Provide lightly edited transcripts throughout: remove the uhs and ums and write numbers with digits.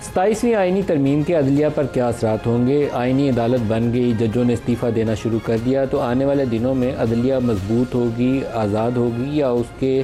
27वीं आइनी तरमीम के अदलिया पर क्या असरात होंगे। आइनी अदालत बन गई, जजों ने इस्तीफ़ा देना शुरू कर दिया, तो आने वाले दिनों में अदलिया मजबूत होगी, आज़ाद होगी, या उसके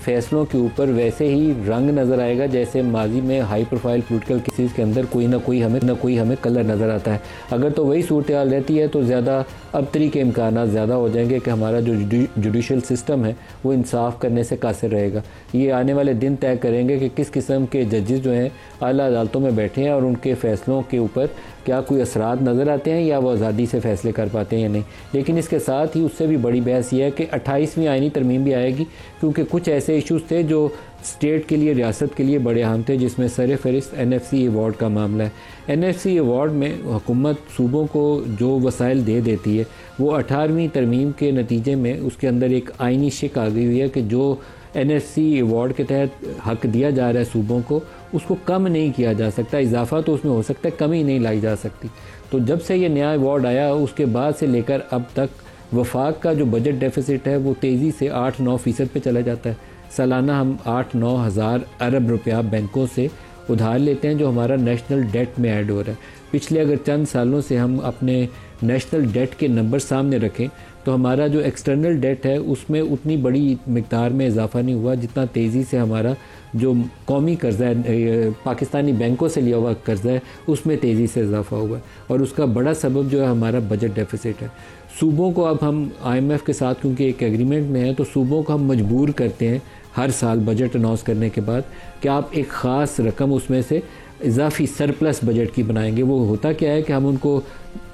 फ़ैसलों के ऊपर वैसे ही रंग नज़र आएगा जैसे माजी में हाई प्रोफाइल पोलिटिकल केसेस के अंदर कोई ना कोई हमें कलर नज़र आता है। अगर तो वही सूरत हाल रहती है तो ज़्यादा अबतरी के इम्कान ज़्यादा हो जाएंगे कि हमारा जो जुडिशल सिस्टम है वो इंसाफ करने से कासिर रहेगा। ये आने वाले दिन तय करेंगे कि किस किस्म के जजेस जो हैं आला अदालतों में बैठे हैं और उनके फ़ैसलों के ऊपर क्या कोई असरात नज़र आते हैं या वो आज़ादी से फ़ैसले कर पाते हैं या नहीं। लेकिन इसके साथ ही उससे भी बड़ी बहस ये है कि 28वीं आइनी तरमीम भी आएगी, क्योंकि कुछ ऐसे इशूज़ थे जो स्टेट के लिए, रियासत के लिए बड़े अहम थे, जिसमें सर फहरिस्त NFC अवार्ड का मामला है। NFC अवार्ड में हुकूमत सूबों को जो वसाइल दे देती है वो 18वीं तरमीम के नतीजे में उसके अंदर एक आइनी शिक आ गई हुई है कि जो NFC अवार्ड के तहत हक दिया जा रहा है सूबों को, उसको कम नहीं किया जा सकता, इजाफा तो उसमें हो सकता है, कमी नहीं लाई जा सकती। तो जब से ये नया अवार्ड आया उसके बाद से लेकर अब तक वफाक का जो बजट डेफिसिट है वो तेज़ी से 8-9% पे चला जाता है। सालाना हम 8-9 हज़ार अरब रुपया बैंकों से उधार लेते हैं जो हमारा नेशनल डेट में ऐड हो रहा है। पिछले अगर चंद सालों से हम अपने नेशनल डेट के नंबर सामने रखें तो हमारा जो एक्सटर्नल डेट है उसमें उतनी बड़ी मिकदार में इजाफा नहीं हुआ जितना तेज़ी से हमारा जो कौमी कर्जा है, पाकिस्तानी बैंकों से लिया हुआ कर्जा है, उसमें तेज़ी से इजाफा हुआ है। और उसका बड़ा सबब जो है हमारा बजट डेफिसिट है। सूबों को अब हम IMF के साथ क्योंकि एक एग्रीमेंट में है तो सूबों को हम मजबूर करते हैं हर साल बजट अनाउंस करने के बाद कि आप एक ख़ास रकम उसमें से इजाफी सरप्लस बजट की बनाएंगे। वो होता क्या है कि हम उनको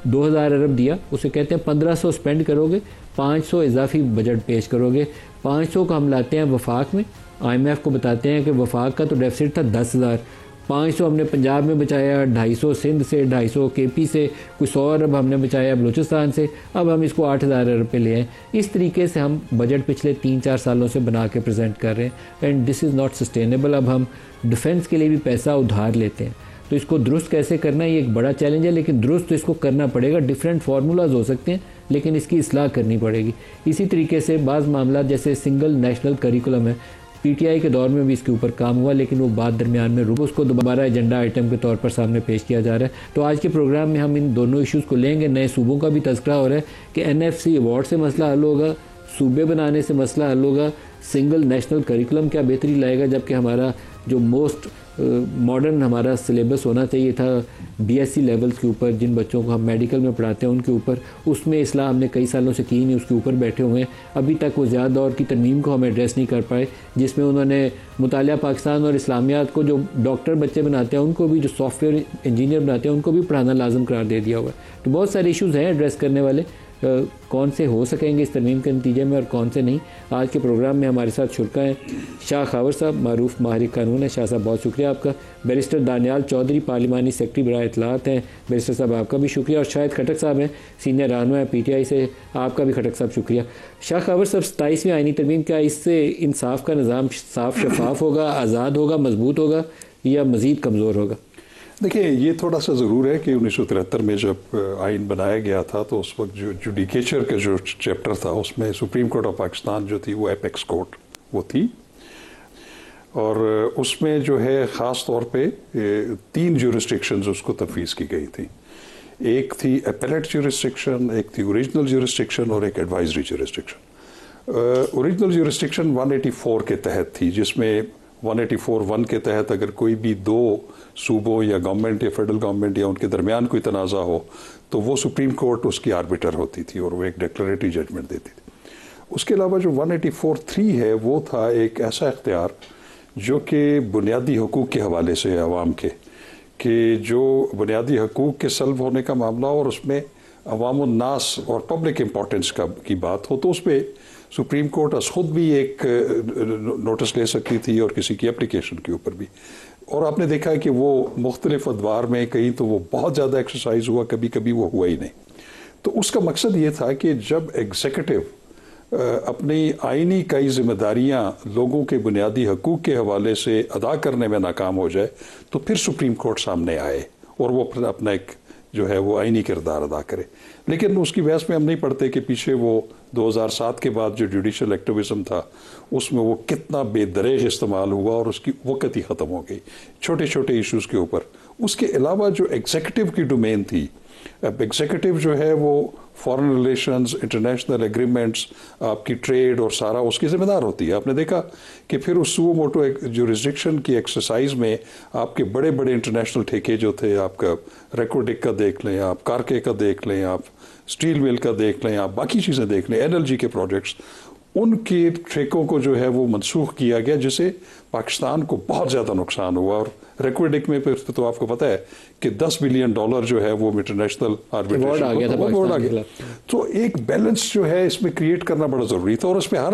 2000 अरब दिया, उसे कहते हैं 1500 स्पेंड करोगे, 500 इजाफी बजट पेश करोगे। 500 को हम लाते हैं वफाक में, IMF को बताते हैं कि वफाक का तो डेफिसिट था 10,000, 500 हमने पंजाब में बचाया, 250 सिंध से, 250 KP से, कुछ 100 अरब हमने बचाया बलूचिस्तान से, अब हम इसको 8,000 अरब पे ले आए। इस तरीके से हम बजट पिछले 3-4 सालों से बना के प्रेजेंट कर रहे हैं and this is not sustainable. अब हम डिफेंस के लिए भी पैसा उधार लेते हैं, तो इसको दुरुस्त कैसे करना है ये एक बड़ा चैलेंज है, लेकिन दुरुस्त तो इसको करना पड़ेगा। डिफरेंट फार्मूलाज हो सकते हैं लेकिन इसकी इस्लाह करनी पड़ेगी। इसी तरीके से बाज़ मामला जैसे सिंगल नेशनल करिकुलम है, PTI के दौर में भी इसके ऊपर काम हुआ लेकिन वो बात दरमियान में रुक, उसको दोबारा एजेंडा आइटम के तौर पर सामने पेश किया जा रहा है। तो आज के प्रोग्राम में हम इन दोनों इश्यूज़ को लेंगे। नए सूबों का भी तज़किरा हो रहा है कि NFC अवार्ड से मसला हल होगा, सूबे बनाने से मसला हल होगा, सिंगल नेशनल करिकुलम क्या बेहतरी लाएगा, जबकि हमारा जो मोस्ट मॉडर्न हमारा सिलेबस होना चाहिए था BSc लेवल्स के ऊपर, जिन बच्चों को हम मेडिकल में पढ़ाते हैं उनके ऊपर, उसमें इस्लाह हमने कई सालों से की नहीं, उसके ऊपर बैठे हुए हैं। अभी तक वो ज़्यादा दौर की तरमीम को हम एड्रेस नहीं कर पाए, जिसमें उन्होंने मुतालिया पाकिस्तान और इस्लामियात को जो डॉक्टर बच्चे बनाते हैं उनको भी, जो सॉफ्टवेयर इंजीनियर बनाते हैं उनको भी पढ़ाना लाजम करार दे दिया हुआ है। तो बहुत सारे इशूज़ हैं एड्रेस करने वाले, कौन से हो सकेंगे इस तरमीम के नतीजे में और कौन से नहीं। आज के प्रोग्राम में हमारे साथ शुरका हैं शाह खावर साहब, मारूफ माहिर कानून है। शाह साहब बहुत शुक्रिया आपका। बैरिस्टर दानियाल चौधरी पार्लिमानी सेक्रेटरी बराए इत्तलात हैं। बैरिस्टर साहब आपका भी शुक्रिया। और शाहिद खटक साहब हैं, सीनियर रहनुमा है PTI से, आपका भी खटक साहब शुक्रिया। शाह खावर साहब, 27वीं आइनी तरमीम, क्या इससे इंसाफ का निज़ाम साफ शफाफ होगा, आज़ाद होगा, मजबूत होगा या मज़ीद कमज़ोर होगा? देखिए, ये थोड़ा सा ज़रूर है कि 1973 में जब आइन बनाया गया था तो उस वक्त जो जुडिकेचर का जो चैप्टर था उसमें सुप्रीम कोर्ट ऑफ पाकिस्तान जो थी वो एपेक्स कोर्ट वो थी, और उसमें जो है ख़ास तौर पे 3 ज्यूरिस्डिक्शंस उसको तफवीज़ की गई थी। एक थी एपेलेट ज्यूरिस्डिक्शन, एक थी ओरिजिनल ज्यूरिस्डिक्शन और एक एडवाइजरी ज्यूरिस्डिक्शन। ओरिजिनल ज्यूरिस्डिक्शन 184 के तहत थी, जिसमें 184(1) के तहत अगर कोई भी 2 सूबों या गवर्नमेंट या फेडरल गवर्नमेंट या उनके दरमियान कोई तनाज़ा हो तो वो सुप्रीम कोर्ट उसकी आर्बिटर होती थी और वो एक डिक्लेरेटरी जजमेंट देती थी। उसके अलावा जो 184(3) है वो था एक ऐसा इख्तियार जो कि बुनियादी हकूक़ के हवाले से अवाम के, कि जो बुनियादी हकूक़ के सल्ब होने का मामला और उसमें अवाम उन्नास और पब्लिक इम्पोर्टेंस की बात हो तो उस पर सुप्रीम कोर्ट ख़ुद भी एक नोटिस ले सकती थी और किसी की एप्लीकेशन के ऊपर भी। और आपने देखा है कि वो मुख्तलिफ अदवार में कहीं तो वो बहुत ज़्यादा एक्सरसाइज हुआ, कभी कभी वो हुआ ही नहीं। तो उसका मकसद ये था कि जब एग्जीक्यूटिव अपनी आइनी कई जिम्मेदारियां लोगों के बुनियादी हकूक़ के हवाले से अदा करने में नाकाम हो जाए तो फिर सुप्रीम कोर्ट सामने आए और वो फिर अपना एक जो है वो आइनी किरदार अदा करे। लेकिन उसकी बहस में हम नहीं पढ़ते कि पीछे वो 2007 के बाद जो जुडिशल एक्टिविज्म था उसमें वो कितना बेदरेज इस्तेमाल हुआ और उसकी वक़्त ही ख़त्म हो गई छोटे छोटे इश्यूज़ के ऊपर। उसके अलावा जो एग्जीक्यूटिव की डोमेन थी, अब एग्जीक्यूटिव जो है वो फॉरेन रिलेशंस, इंटरनेशनल एग्रीमेंट्स, आपकी ट्रेड और सारा उसकी जिम्मेदार होती है। आपने देखा कि फिर उस सुओ मोटो जुरिस्डिक्शन की एक्सरसाइज में आपके बड़े बड़े इंटरनेशनल ठेके जो थे, आपका रेकोडिक का देख लें, आप कारके का देख लें, आप स्टील मिल का देख लें, आप बाकी चीज़ें देख लें, एनर्जी के प्रोजेक्ट्स, उनके ठेकों को जो है वो मनसूख किया गया, जिससे पाकिस्तान को बहुत ज़्यादा नुकसान हुआ। और रेक्वेडिक में तो आपको पता है कि $10 बिलियन जो है वो इंटरनेशनल आर्बिट्रेशन आ गया। तो एक बैलेंस जो है इसमें क्रिएट करना बड़ा ज़रूरी था, और इसमें हर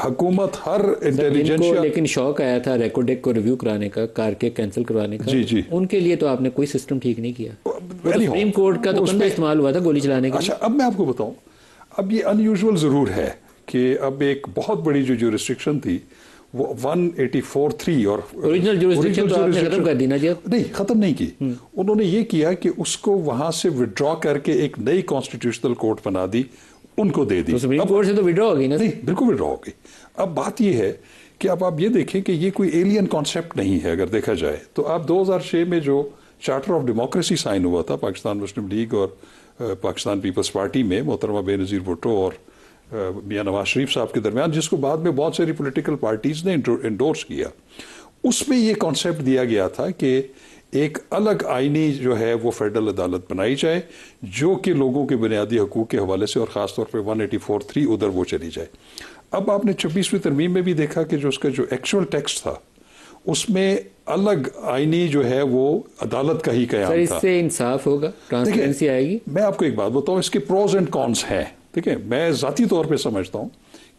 हुकूमत, हर इंटेलिजेंस, लेकिन शौक आया था रेकोडेक को रिव्यू कराने का, कारके कैंसिल करवाने का। जी जी, उनके लिए तो आपने कोई सिस्टम ठीक नहीं किया। सुप्रीम कोर्ट का तो कंधा इस्तेमाल हुआ था गोली चलाने का। अच्छा, अब मैं आपको बताऊं, अब ये अनयूजुअल जरूर है कि अब एक बहुत बड़ी जो रिस्ट्रिक्शन थी वो 184(3) और ओरिजिनल जुरिस्डिक्शन तो आपने खत्म कर दी ना जी? नहीं, खत्म नहीं की। उन्होंने ये किया कि उसको वहां से विड्रॉ करके एक नई कॉन्स्टिट्यूशनल कोर्ट बना दी, उनको दे दी। तो सुप्रीम कोर्ट से तो विड्रॉ हो गई ना? नहीं, बिल्कुल विड्रॉ हो गई। अब बात यह है कि अब आप ये देखें कि ये कोई एलियन कॉन्सेप्ट नहीं है। अगर देखा जाए तो आप 2006 में जो चार्टर ऑफ डेमोक्रेसी साइन हुआ था पाकिस्तान मुस्लिम लीग और पाकिस्तान पीपल्स पार्टी में, मोहतरमा बेनज़ीर भुट्टो और मियां नवाज शरीफ साहब के दरमियान, जिसको बाद में बहुत सारी पॉलिटिकल पार्टीज ने एंडोर्स किया, उसमें ये कॉन्सेप्ट दिया गया था कि एक अलग आईनी जो है वो फेडरल अदालत बनाई जाए, जो कि लोगों के बुनियादी हकूक़ के हवाले से, और ख़ासतौर पर 184(3) उधर वो चली जाए। अब आपने 26वीं तरमीम में भी देखा कि जो उसका जो एक्चुअल टेक्स्ट था उसमें अलग आईनी जो है वो अदालत का ही कयाम था। इससे इंसाफ होगा, ट्रांसपेरेंसी आएगी। मैं आपको एक बात बताऊं, इसके प्रोज एंड कॉन्स हैं। ठीक है, मैं ज़ाती तौर पे समझता हूं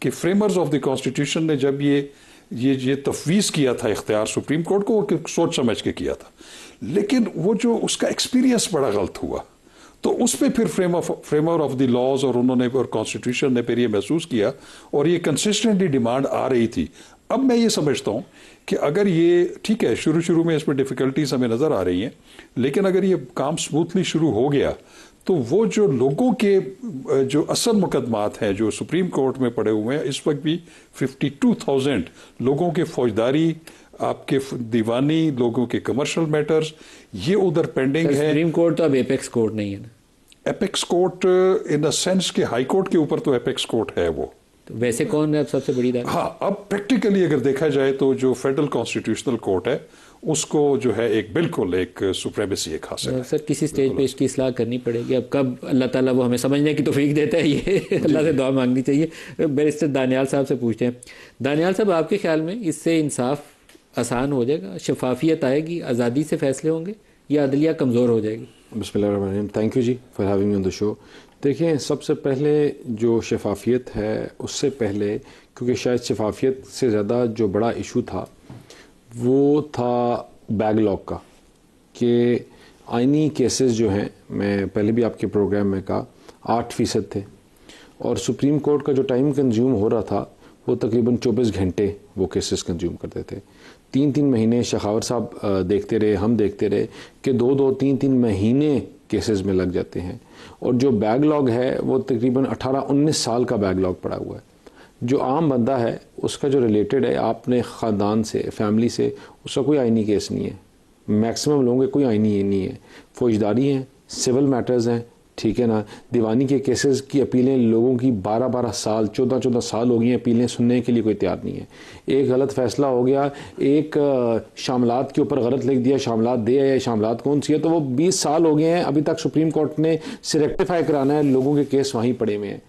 कि फ्रेमर्स ऑफ द कॉन्स्टिट्यूशन ने जब ये तफवीज़ किया था इख्तियार सुप्रीम कोर्ट को, वो सोच समझ के किया था, लेकिन वो जो उसका एक्सपीरियंस बड़ा गलत हुआ, तो उस पर फिर फ्रेमर ऑफ द लॉज और उन्होंने और कॉन्स्टिट्यूशन ने फिर ये महसूस किया, और ये कंसिस्टेंटली डिमांड आ रही थी। अब मैं ये समझता हूं कि अगर ये ठीक है, शुरू में इसमें डिफिकल्टीज हमें नजर आ रही हैं, लेकिन अगर ये काम स्मूथली शुरू हो गया तो वो जो लोगों के जो असल मुकदमात हैं जो सुप्रीम कोर्ट में पड़े हुए हैं, इस वक्त भी 52,000 लोगों के फौजदारी, आपके दीवानी, लोगों के कमर्शियल मैटर्स, ये उधर पेंडिंग है। सुप्रीम कोर्ट तो अब एपेक्स कोर्ट नहीं है ना? Apex court in a sense के हाई कोर्ट के ऊपर तो एपेक्स कोर्ट है वो। तो वैसे कौन है अब सबसे बड़ी दाद? हाँ, अब प्रैक्टिकली अगर देखा जाए तो जो फेडरल कॉन्स्टिट्यूशनल कोर्ट है उसको जो है एक बिल्कुल एक सुप्रीमेसी एक हासिल है। सर किसी स्टेज पे इसकी इस्लाह करनी पड़ेगी। अब कब अल्लाह ताला वो हमें समझने की तौफीक देता है, ये अल्लाह से दुआ मांगनी चाहिए। बैरिस्टर दानियाल साहब से पूछते हैं। दानियाल साहब, आपके ख्याल में इससे इंसाफ आसान हो जाएगा, शफाफियत आएगी, आज़ादी से फैसले होंगे, या अदलिया कमज़ोर हो जाएगी? बिस्मिल्लाहिर्रहमानिर्रहीम। Thank you ji for having me on the show. देखिए, सबसे पहले जो शफाफियत है, उससे पहले, क्योंकि शायद शफाफियत से ज़्यादा जो बड़ा इशू था वो था बैकलॉग का, कि आइनी केसेस जो हैं, मैं पहले भी आपके प्रोग्राम में कहा, 8% थे, और सुप्रीम कोर्ट का जो टाइम कंज्यूम हो रहा था वो तकरीबन 24 घंटे वो केसेस कंज्यूम करते थे। 3-3 महीने शेखावत साहब देखते रहे, हम देखते रहे कि 2-2, 3-3 महीने केसेस में लग जाते हैं। और जो बैकलॉग है वो तकरीबन 18-19 साल का बैकलॉग पड़ा हुआ है। जो आम बंदा है उसका जो रिलेटेड है आपने ख़ानदान से, फैमिली से, उसका कोई आइनी केस नहीं है। मैक्सिमम लोगों के कोई आइनी नहीं है। फौजदारी हैं, सिविल मैटर्स हैं, ठीक है ना। दीवानी के केसेस की अपीलें लोगों की 12-12 साल, 14-14 साल हो गई हैं, अपीलें सुनने के लिए कोई तैयार नहीं है। एक गलत फैसला हो गया, एक शामलात के ऊपर गलत लिख दिया, शामलात दे या शामलात कौन सी है, तो वो 20 साल हो गए हैं, अभी तक सुप्रीम कोर्ट ने से रेक्टिफाई कराना है, लोगों के केस वहीं पड़े हुए हैं।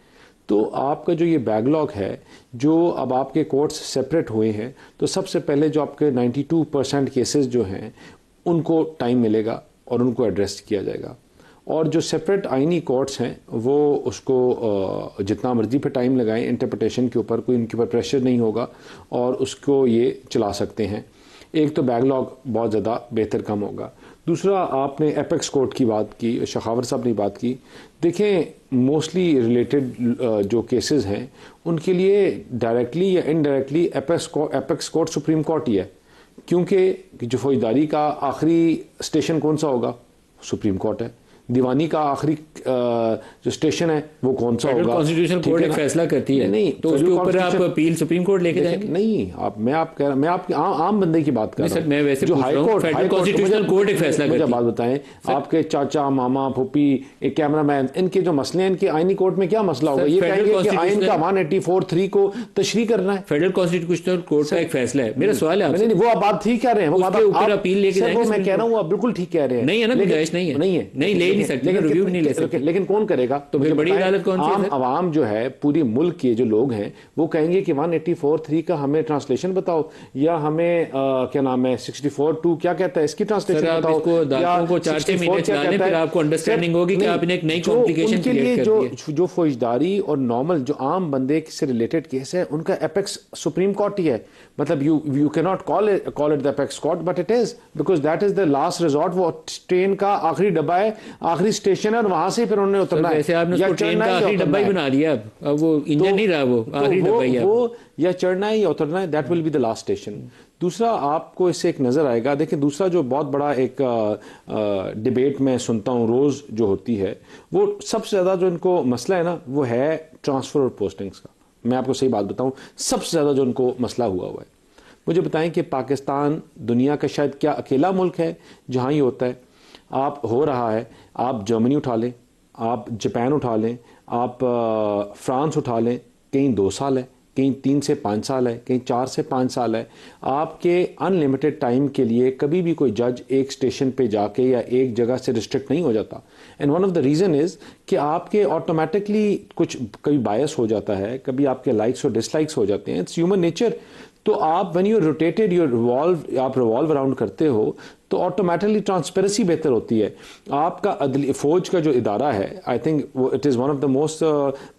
तो आपका जो ये बैकलॉग है, जो अब आपके कोर्ट्स सेपरेट हुए हैं, तो सबसे पहले जो आपके 92% केसेस जो हैं उनको टाइम मिलेगा और उनको एड्रेस किया जाएगा। और जो सेपरेट आइनी कोर्ट्स हैं वो उसको जितना मर्जी पे टाइम लगाएं, इंटरप्रिटेशन के ऊपर कोई उनके ऊपर प्रेशर नहीं होगा और उसको ये चला सकते हैं। एक तो बैकलॉग बहुत ज़्यादा बेहतर कम होगा। दूसरा, आपने एपेक्स कोर्ट की बात की, शेखावत साहब ने बात की। देखें, मोस्टली रिलेटेड जो केसेस हैं उनके लिए डायरेक्टली या indirectly apex court supreme court ही है, क्योंकि जो फौजदारी का आखिरी स्टेशन कौन सा होगा, सुप्रीम कोर्ट है। दीवानी का आखिरी जो स्टेशन है वो कौन सा होगा। कॉन्स्टिट्यूशन कोर्ट एक फैसला करती है, नहीं तो उसके ऊपर आप अपील सुप्रीम कोर्ट लेके जाएंगे? नहीं, मैं आपके आम बंदे की बात कर रहा हूं। मैं वैसे जो हाई कोर्ट कॉन्स्टिट्यूशनल कोर्ट एक फैसला करती है। मुझे बात बताएं, आपके चाचा मामा फूफी एक कैमरामैन, इनके जो मसले हैं, इनके आईनी कोर्ट में क्या मसला होगा? ये कहेंगे कि आइन का 184(3) को तशरीह करना है। फेडरल कॉन्स्टिट्यूशनल कोर्ट का एक फैसला है। मेरा सवाल है आपसे, नहीं, वो आप बात ठीक कह रहे हैं, वो बात ऊपर अपील लेके जाएंगे। मैं कह रहा हूं आप बिल्कुल ठीक कह रहे हैं। नहीं है ना, गुंजाइश नहीं है, नहीं ले नहीं सकते, रिव्यू नहीं ले सकते। लेकिन कौन करेगा? तो फिर बड़ी अदालत कौन सी है? आवाम जो है, पूरी मुल्क के जो लोग हैं, वो कहेंगे कि 184(3) का हमें ट्रांसलेशन बताओ, या हमें क्या नाम है 64(2) क्या कहता है इसकी ट्रांसलेशन बताओ। अदालतों को 4-6 महीने चलाने, फिर आपको अंडरस्टैंडिंग होगी कि आपने एक नई कॉम्प्लिकेशन क्रिएट कर दी है। जो फौजदारी और नॉर्मल जो आम बंदे से रिलेटेड केस है, उनका एपेक्स सुप्रीम कोर्ट ही है। मतलब you can not call it the apex court, but it is, because that is the last resort. वो ट्रेन का आखिरी डब्बा है, आखिरी स्टेशन है, और वहां से फिर उन्होंने उतरना है। वैसे आपने उसको ट्रेन का आखिरी डब्बा ही बना दिया, अब वो इंजन नहीं रहा, वो आखिरी डब्बा ही है। वो या चढ़ना है या उतरना है, that will be the last station. दूसरा, आपको इससे एक नजर आएगा, देखिए दूसरा जो बहुत बड़ा एक डिबेट में सुनता हूँ रोज जो होती है, वो सबसे ज्यादा जो इनको मसला है ना, वो है ट्रांसफर और पोस्टिंग्स का। मैं आपको सही बात बताऊं, सबसे ज्यादा जो उनको मसला हुआ है, मुझे बताएं कि पाकिस्तान दुनिया का शायद क्या अकेला मुल्क है जहां ये होता है। आप हो रहा है, आप जर्मनी उठा लें, आप जापान उठा लें, आप फ्रांस उठा लें, कहीं 2 साल है, कहीं 3 से 5 साल है, कहीं 4 से 5 साल है। आपके अनलिमिटेड टाइम के लिए कभी भी कोई जज एक स्टेशन पे जाके या एक जगह से रिस्ट्रिक्ट नहीं हो जाता। And one of the reason is कि आपके ऑटोमेटिकली कुछ कभी बायस हो जाता है, कभी आपके लाइक्स और डिसलाइक्स हो जाते हैं, इट्स ह्यूमन नेचर। तो आप व्हेन यू रोटेटेड आप रिवॉल्व अराउंड करते हो, तो ऑटोमेटिकली ट्रांसपेरेंसी बेहतर होती है। आपका फौज का जो इदारा है, आई थिंक वो it is one of the most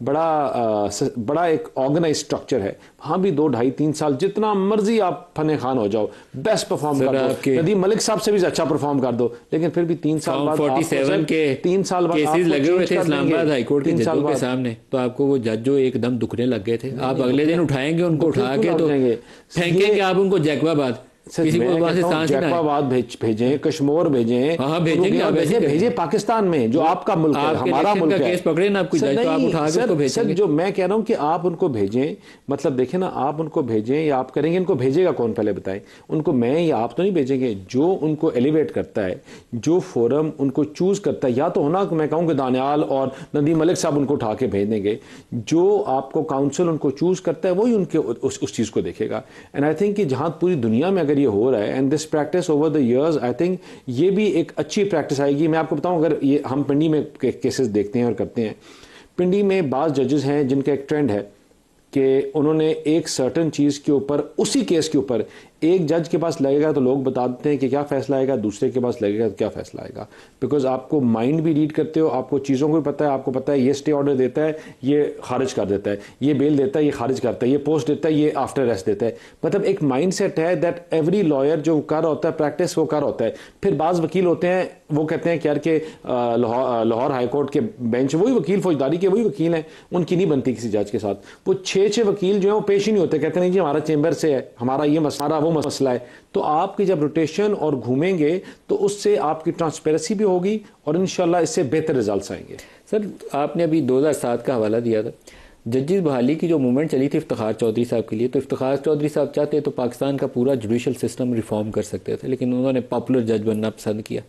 बड़ा एक ऑर्गेनाइज स्ट्रक्चर है। वहाँ भी 2, 2.5, 3 साल जितना मर्जी आप फने खान हो जाओ, बेस्ट परफॉर्म कर दो, नदीम मलिक साहब से भी अच्छा परफॉर्म कर दो, लेकिन फिर भी 3 साल बाद 47 के 3 साल बाद केसेस लगे हुए थे इस्लामाबाद हाईकोर्ट के जजों के सामने, तो आपको वो जज जो एकदम दुखने लग गए थे। आप अगले दिन उठाएंगे उनको, उठा के तो फेंकेंगे आप उनको जैकबाबाद, किसी को वहां से सांस ना जैकबाबाद भेजें, कश्मीर भेजें, हाँ भेजेंगे, भेजें पाकिस्तान में जो आपका मुल्क है, हमारा मुल्क है। केस पकड़े ना आपको जज, तो आप उठा के उनको भेजेंगे। जो मैं कह रहा हूं कि आप उनको भेजें, मतलब देखें ना, आप उनको भेजें या आप करेंगे, इनको भेजेगा कौन पहले बताएं? उनको मैं या आप तो नहीं भेजेंगे। जो उनको एलिवेट करता है, जो फोरम उनको चूज करता है, या तो होना मैं कहूँ कि दानियाल और नदीम मलिक साहब उनको उठा के भेज देंगे, जो आपको काउंसिल उनको चूज करता है वही उनके उस चीज को देखेगा। एंड आई थिंक कि जहां पूरी दुनिया में अगर ये हो रहा है, and this practice over the years, I think ये भी एक अच्छी प्रैक्टिस आएगी। मैं आपको बताऊं, अगर ये हम पिंडी में केसेस देखते हैं और करते हैं, पिंडी में बाज जजेस हैं जिनका एक ट्रेंड है कि उन्होंने एक सर्टन चीज के ऊपर, उसी केस के ऊपर, एक जज के पास लगेगा तो लोग बता देते हैं कि क्या फैसला आएगा, दूसरे के पास लगेगा तो क्या फैसला आएगा। बिकॉज आपको माइंड भी रीड करते हो, आपको चीज़ों को भी पता है, आपको पता है ये स्टे ऑर्डर देता है, ये खारिज कर देता है, ये बेल देता है, ये खारिज करता है, ये पोस्ट देता है, ये आफ्टर अरेस्ट देता है। मतलब एक माइंड सेट है दैट एवरी लॉयर जो कर होता है प्रैक्टिस वो कर होता है। फिर बाज वकील होते हैं, वो कहते हैं कि यार के लाहौर हाईकोर्ट के बेंच वही वकील, फौजदारी के वही वकील हैं, उनकी नहीं बनती किसी जज के साथ। वो 6 वकील जो है वो पेश ही नहीं होते, कहते नहीं जी हमारा चेंबर से है, हमारा ये मसला वो मसला है। तो आपकी जब रोटेशन और घूमेंगे तो उससे आपकी ट्रांसपेरेंसी भी होगी और इंशाल्लाह इससे बेहतर रिजल्ट्स आएंगे। सर, आपने अभी 2007 का हवाला दिया था, जजेस बहाली की जो मूवमेंट चली थी इफ्तिखार चौधरी साहब के लिए, तो इफ्तिखार चौधरी साहब चाहते तो पाकिस्तान का पूरा जुडिशल सिस्टम रिफॉर्म कर सकते थे, लेकिन उन्होंने पॉपुलर जज बनना पसंद किया।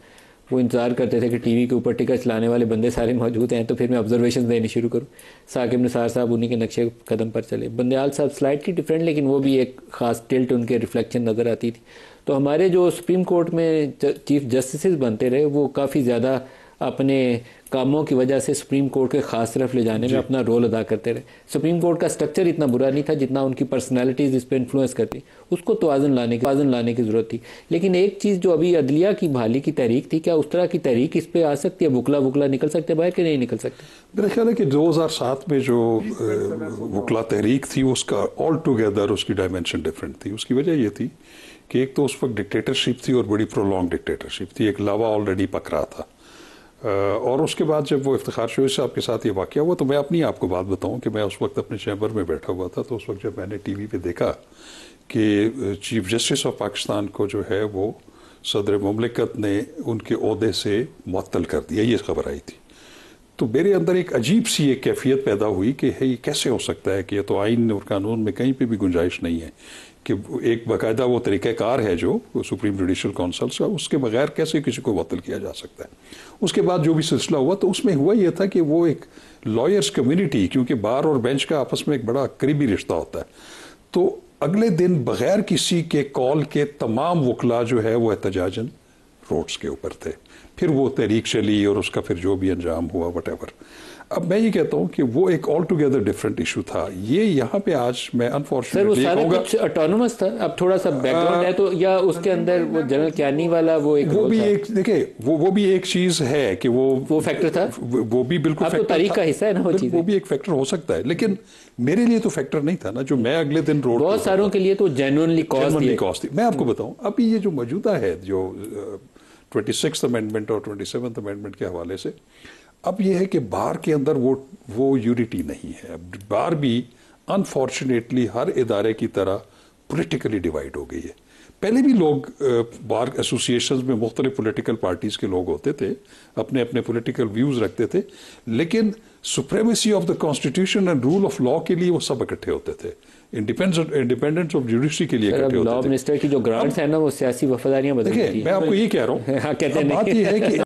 वो इंतजार करते थे कि टीवी के ऊपर टिकट चलाने वाले बंदे सारे मौजूद हैं तो फिर मैं ऑब्जर्वेशन देनी शुरू करूँ। साकिब निसार साहब उन्हीं के नक्शे कदम पर चले, बंदयाल साहब स्लाइटली डिफरेंट, लेकिन वो भी एक खास टिल्ट उनके रिफ्लेक्शन नज़र आती थी। तो हमारे जो सुप्रीम कोर्ट में चीफ जस्टिस बनते रहे, वो काफ़ी ज़्यादा अपने कामों की वजह से सुप्रीम कोर्ट के खास तरफ ले जाने में अपना रोल अदा करते रहे। सुप्रीम कोर्ट का स्ट्रक्चर इतना बुरा नहीं था जितना उनकी पर्सनालिटीज इस पर इन्फ्लुएंस करती, उसको तवाज़ुन लाने की जरूरत थी। लेकिन एक चीज़ जो अभी अदलिया की बहाली की तहरीक थी, क्या उस तरह की तहरीक इस पर आ सकती है? वकला निकल सकते बाहर के नहीं निकल सकते? मेरा ख्याल है कि 2007 में जो वकला तहरीक थी उसका ऑल टुगेदर उसकी डायमेंशन डिफरेंट थी। उसकी वजह ये थी कि एक तो उस वक्त डिक्टेटरशिप थी और बड़ी प्रोलॉन्ग डिक्टेटरशिप थी, एक लावा ऑलरेडी पक रहा था। और उसके बाद जब वो इफ्तिखार शोएब साहब के साथ ये वाक़या हुआ, तो मैं अपनी आपको बात बताऊं कि मैं उस वक्त अपने चैम्बर में बैठा हुआ था, तो उस वक्त जब मैंने टीवी पे देखा कि चीफ जस्टिस ऑफ पाकिस्तान को जो है वो सदर मुमलिकत ने उनके ओहदे से मुअत्तल कर दिया, ये खबर आई थी। तो मेरे अंदर एक अजीब सी एक कैफियत पैदा हुई कि है ये कैसे हो सकता है कि ये तो आइन और कानून में कहीं पे भी गुंजाइश नहीं है कि एक बाकायदा वो तरीक़ाकार है जो सुप्रीम जुडिशल काउंसिल का, उसके बगैर कैसे किसी को मुअत्तल किया जा सकता है। उसके बाद जो भी सिलसिला हुआ तो उसमें हुआ ये था कि वो एक लॉयर्स कम्युनिटी, क्योंकि बार और बेंच का आपस में एक बड़ा करीबी रिश्ता होता है, तो अगले दिन बगैर किसी के कॉल के तमाम वकला जो है वो एहतजाजन रोड्स के ऊपर थे। फिर वो तहरीक चली और उसका फिर जो भी अंजाम हुआ वटेवर। अब मैं ये कहता हूँ कि वो एक ऑल टुगेदर डिफरेंट इशू था। ये यहाँ पे आज मैं अनफॉर्चुनेटली कहूँगा कुछ ऑटोनोमस था। अब थोड़ा सा बैकग्राउंड है तो, या उसके अंदर वो जनरल कियानी वाला वो एक भी एक देखिए वो भी एक चीज है कि वो फैक्टर था, वो भी बिल्कुल फैक्टर तारीख का हिस्सा है ना, वो भी एक फैक्टर हो सकता है, लेकिन मेरे लिए तो फैक्टर नहीं था ना। जो मैं अगले दिन रोड, बहुत सारों के लिए तो जेन्युइनली कॉस्ट थी। मैं आपको बताऊं, अभी ये जो मौजूदा है जो 26th अमेंडमेंट और 27th अमेंडमेंट के हवाले से, अब ये है कि बार के अंदर वो यूनिटी नहीं है। बार भी अनफॉर्चुनेटली हर इदारे की तरह पॉलिटिकली डिवाइड हो गई है। पहले भी लोग बार एसोसिएशंस में मुख्तलिफ पॉलिटिकल पार्टीज के लोग होते थे, अपने अपने पॉलिटिकल व्यूज रखते थे, लेकिन supremacy of the constitution and rule of law के लिए वो सब इकट्ठे होते थे, इंडिपेंडेंस ऑफ जुडिशरी के लिए इकट्ठे होते थे। लॉ मिनिस्टर की जो ग्रांट्स है ना, वो सियासी वफादारियां बदल रही हैं। मैं आपको ये कह रहा हूँ, कहते बात ये है कि